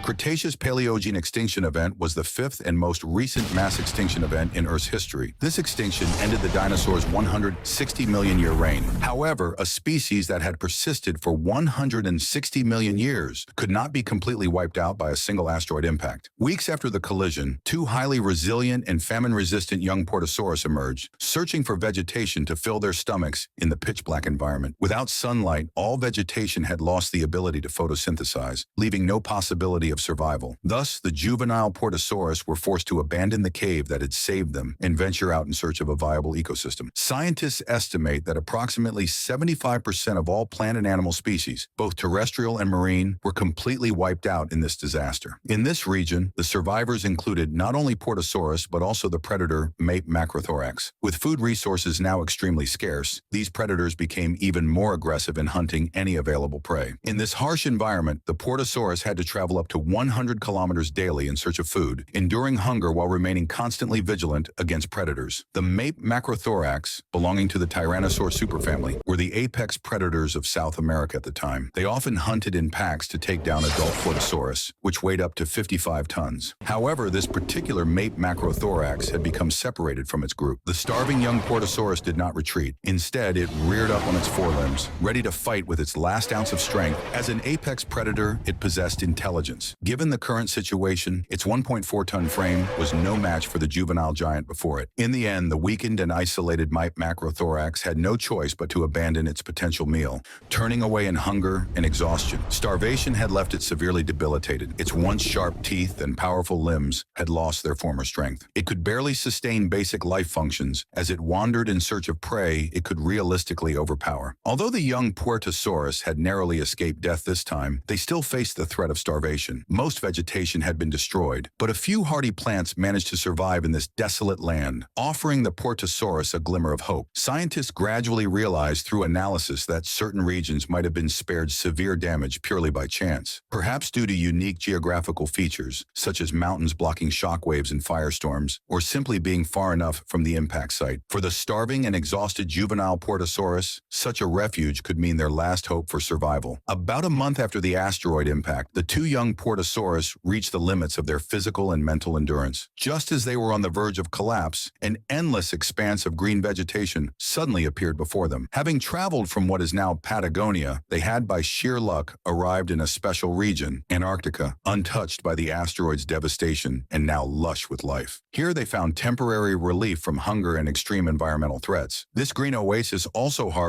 The Cretaceous-Paleogene extinction event was the fifth and most recent mass extinction event in Earth's history. This extinction ended the dinosaurs' 160 million-year reign. However, a species that had persisted for 160 million years could not be completely wiped out by a single asteroid impact. Weeks after the collision, two highly resilient and famine-resistant young Portosaurus emerged, searching for vegetation to fill their stomachs in the pitch-black environment. Without sunlight, all vegetation had lost the ability to photosynthesize, leaving no possibility of survival. Thus, the juvenile Portosaurus were forced to abandon the cave that had saved them and venture out in search of a viable ecosystem. Scientists estimate that approximately 75% of all plant and animal species, both terrestrial and marine, were completely wiped out in this disaster. In this region, the survivors included not only Portosaurus but also the predator Mape macrothorax. With food resources now extremely scarce, these predators became even more aggressive in hunting any available prey. In this harsh environment, the Portosaurus had to travel up to 100 kilometers daily in search of food, enduring hunger while remaining constantly vigilant against predators. The Mape macrothorax, belonging to the Tyrannosaur superfamily, were the apex predators of South America at the time. They often hunted in packs to take down adult Portosaurus, which weighed up to 55 tons. However, this particular Mape macrothorax had become separated from its group. The starving young Portosaurus did not retreat. Instead, it reared up on its forelimbs, ready to fight with its last ounce of strength. As an apex predator, it possessed intelligence. Given the current situation, its 1.4-ton frame was no match for the juvenile giant before it. In the end, the weakened and isolated Mape macrothorax had no choice but to abandon its potential meal, turning away in hunger and exhaustion. Starvation had left it severely debilitated. Its once sharp teeth and powerful limbs had lost their former strength. It could barely sustain basic life functions. As it wandered in search of prey, it could realistically overpower. Although the young Puertosaurus had narrowly escaped death this time, they still faced the threat of starvation. Most vegetation had been destroyed, but a few hardy plants managed to survive in this desolate land, offering the Portosaurus a glimmer of hope. Scientists gradually realized through analysis that certain regions might have been spared severe damage purely by chance, perhaps due to unique geographical features, such as mountains blocking shockwaves and firestorms, or simply being far enough from the impact site. For the starving and exhausted juvenile Portosaurus, such a refuge could mean their last hope for survival. About a month after the asteroid impact, the two young Portosaurus reached the limits of their physical and mental endurance. Just as they were on the verge of collapse, an endless expanse of green vegetation suddenly appeared before them. Having traveled from what is now Patagonia, they had by sheer luck arrived in a special region, Antarctica, untouched by the asteroid's devastation and now lush with life. Here they found temporary relief from hunger and extreme environmental threats. This green oasis also harbored